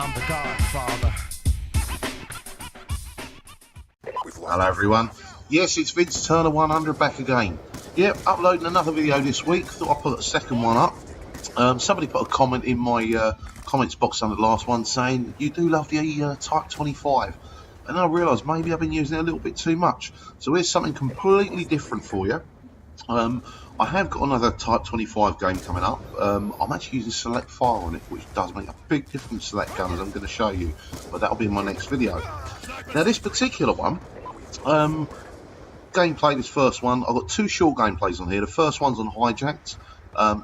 I'm the Godfather. Hello everyone. Yes, it's Vince Turner 100 back again. Yep, uploading another video this week. Thought I'd put a second one up. Somebody put a comment in my comments box on the last one saying you do love the Type 25, and I realised maybe I've been using it a little bit too much. So here's something completely different for you. I have got another Type 25 game coming up. I'm actually using Select Fire on it, which does make a big difference to that gun, as I'm going to show you, but that'll be in my next video. Now this particular one, gameplay, this first one, I've got two short gameplays on here. The first one's on Hijacked,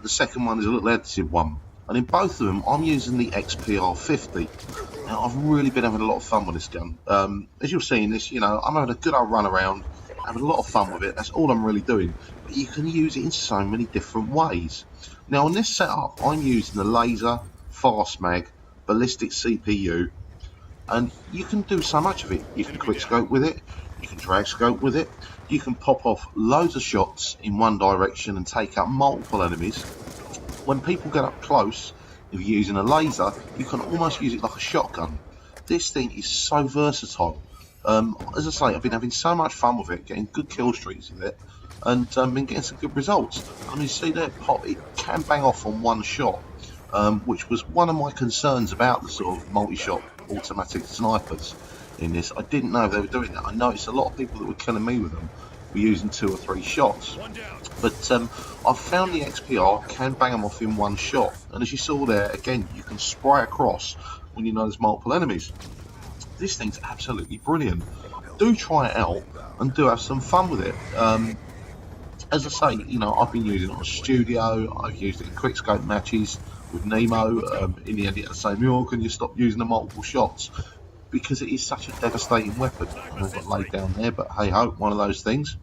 the second one is a little edited one, and in both of them I'm using the XPR-50. Now I've really been having a lot of fun with this gun. As you'll see in this, I'm having a good old run around, having a lot of fun with it. That's all I'm really doing, but you can use it in so many different ways. Now on this setup I'm using the laser, fast mag, ballistic CPU, and you can do so much of it. You can quick scope with it, you can drag scope with it, you can pop off loads of shots in one direction and take out multiple enemies. When people get up close, if you're using a laser, you can almost use it like a shotgun. This thing is so versatile. As I say, I've been having so much fun with it, getting good kill streaks with it, and been getting some good results. I mean, you see there, pop, it can bang off on one shot, which was one of my concerns about the sort of multi-shot automatic snipers in this. I didn't know they were doing that. I noticed a lot of people that were killing me with them were using 2 or 3 shots, but I've found the XPR can bang them off in one shot, and as you saw there, again, you can spray across when you know there's multiple enemies. This thing's absolutely brilliant. Do try it out and do have some fun with it. As I say, I've been using it on studio, I've used it in quickscope matches with Nemo. In the end it had the same york, and you stop using the multiple shots because it is such a devastating weapon. I've got laid down there, but hey ho, one of those things.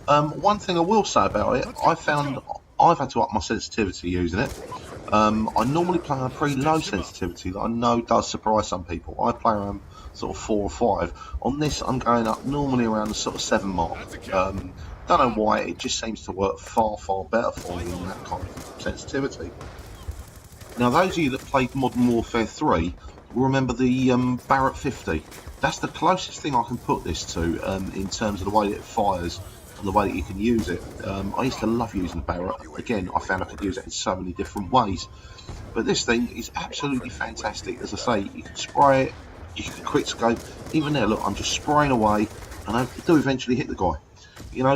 One thing I will say about it, I found I've had to up my sensitivity using it. I normally play on a pretty low sensitivity that I know does surprise some people. I play around sort of 4 or 5. On this I'm going up normally around the sort of 7 mark. Don't know why, it just seems to work far better for me than that kind of sensitivity. Now those of you that played Modern Warfare 3 will remember the Barrett 50. That's the closest thing I can put this to in terms of the way that it fires and the way that you can use it. I used to love using the Barrett. Again, I found I could use it in so many different ways. But this thing is absolutely fantastic. As I say, you can spray it, you can quick scope. Even there, look, I'm just spraying away, and I do eventually hit the guy.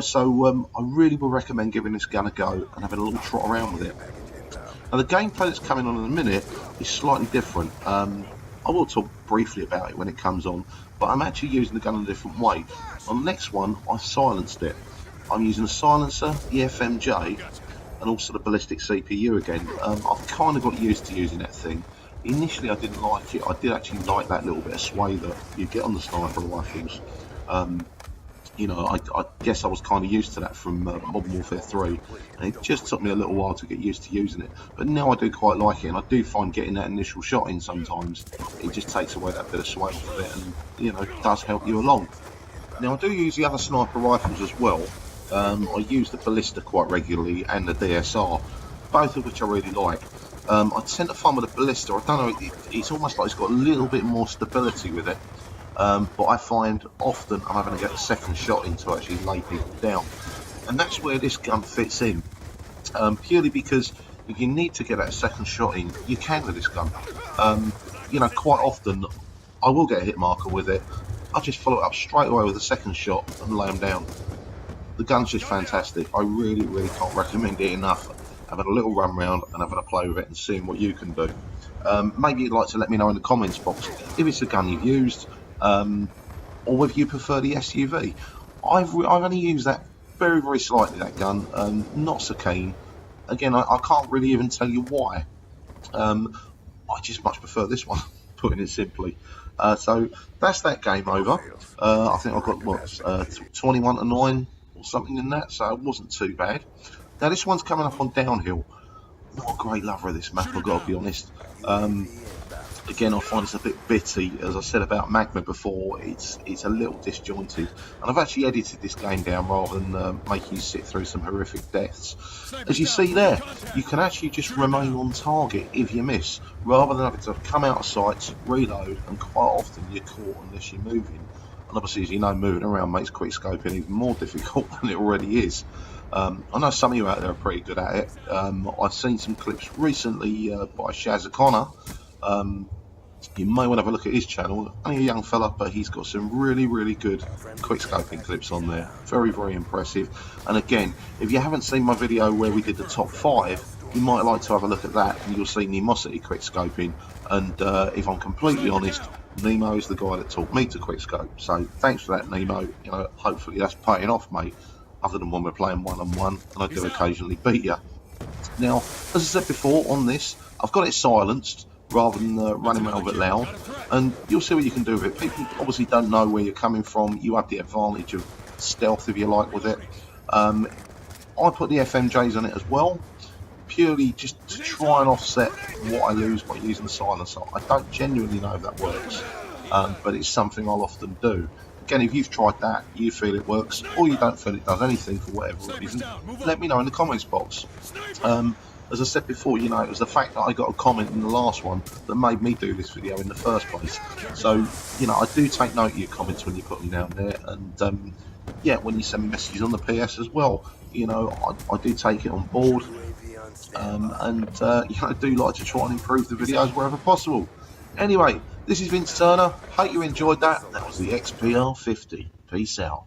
So I really would recommend giving this gun a go and having a little trot around with it. Now the gameplay that's coming on in a minute is slightly different. I will talk briefly about it when it comes on, but I'm actually using the gun in a different way. On the next one, I've silenced it. I'm using a silencer, the FMJ, and also the ballistic CPU again. I've kind of got used to using that thing. Initially I didn't like it. I did actually like that little bit of sway that you get on the sniper rifles. I guess I was kind of used to that from Modern Warfare 3, and it just took me a little while to get used to using it, but now I do quite like it, and I do find getting that initial shot in sometimes, it just takes away that bit of sway off of it, and it does help you along. Now I do use the other sniper rifles as well. I use the ballista quite regularly and the DSR, both of which I really like. I tend to find with the ballista, I don't know, it's almost like it's got a little bit more stability with it. But I find often I'm having to get a second shot in to actually lay people down, and that's where this gun fits in, purely because if you need to get that second shot in, you can with this gun. Quite often I will get a hit marker with it, I'll just follow it up straight away with a second shot and lay them down. The gun's just fantastic. I really can't recommend it enough. Having a little run round and having a play with it and seeing what you can do. Maybe you'd like to let me know in the comments box if it's a gun you've used, or whether you prefer the SUV. I've only used that very slightly, that gun, not so keen. Again, I can't really even tell you why. I just much prefer this one, putting it simply. So that's that game over. I think I've got 21 to 9 or something in that, so it wasn't too bad. Now this one's coming up on downhill. Not a great lover of this map, I've got to be honest. Again, I find it's a bit bitty. As I said about Magma before, it's a little disjointed, and I've actually edited this game down rather than making you sit through some horrific deaths. As you see there, you can actually just remain on target if you miss, rather than having to come out of sight, reload, and quite often you're caught unless you're moving. And obviously, as you know, moving around makes quick scoping even more difficult than it already is. I know some of you out there are pretty good at it. I've seen some clips recently by Shaz O'Connor. You may want to have a look at his channel. Only a young fella, but he's got some really good quick scoping clips on there. Very impressive. And again, if you haven't seen my video where we did the top 5, you might like to have a look at that, and you'll see Nemosity quick scoping. And if I'm completely honest, Nemo is the guy that taught me to quick scope. So thanks for that, Nemo. You know, hopefully that's paying off, mate. Other than when we're playing one-on-one, and I do occasionally beat you. Now, as I said before, on this, I've got it silenced rather than running around with it loud, and you'll see what you can do with it. People obviously don't know where you're coming from. You have the advantage of stealth, if you like, with it. I put the FMJs on it as well, purely just to try and offset what I lose by using the silencer. I don't genuinely know if that works, but it's something I'll often do. Again, if you've tried that, you feel it works, or you don't feel it does anything for whatever reason, let me know in the comments box. As I said before, you know, it was the fact that I got a comment in the last one that made me do this video in the first place. So, you know, I do take note of your comments when you put them down there, and yeah, when you send me messages on the PS as well, you know, I do take it on board, and you know, I do like to try and improve the videos wherever possible. Anyway, this is Vince Turner. Hope you enjoyed that. That was the XPR-50. Peace out.